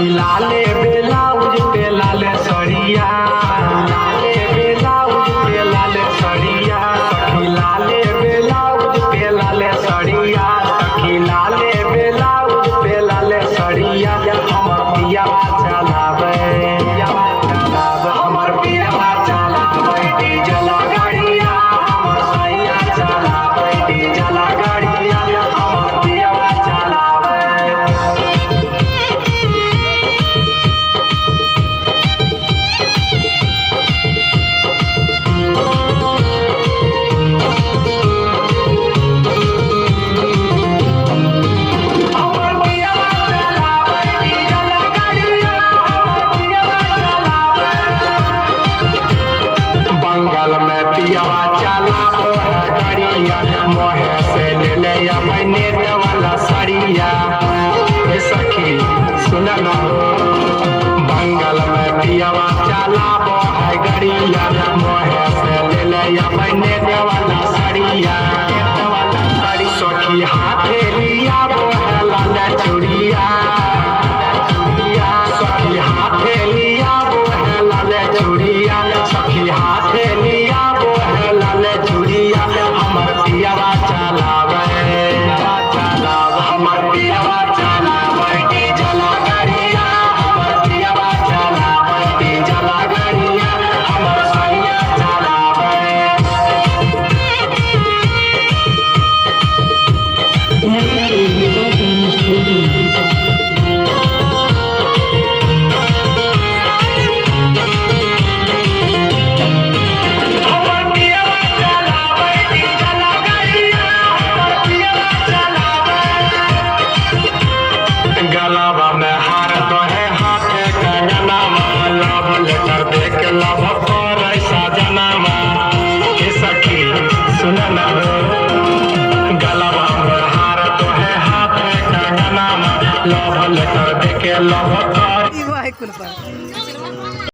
सखी लाले ब्लाउज पे लाले सड़िया, लाले ब्लाउज पे लाले सड़िया, सखी लाले ब्लाउज पे लाले सड़िया, सखी लाले ब्लाउज पे लाले सड़िया। हमर पियावा चलावे, हमर पियावा चलावे डीजल गाड़िया, हमर सैया चलावे डीजल गाड़िया, हमर पियावा चलावे। बंगाल में पियावा चलावो है गाड़िया, मोहे से ले ले मैंने वाला सड़िया। हे सखी सुन न हो, बंगाल में पियावा चलावो है गाड़िया, मोहे से ले ले मैंने वाला सड़िया। सखी हाथे लिया वो है लाल चूड़िया, सखी हाथे लिया वो है लाल चूड़िया, सखी हाथे लिया वो है लाल चूड़िया। हमर पियावा चलावे, हमर पियावा चलावे डीजल गाड़िया, हमर पियावा चलावे डीजल गाड़िया, हमर सैया चलावे। गलावा में हार तो है हाथे कंगना, लव लेटर देख लव पर सजना। हे सखी सुन न हो, गलावा में हार तो है हाथे कंगना, लव लेटर देख लव पर।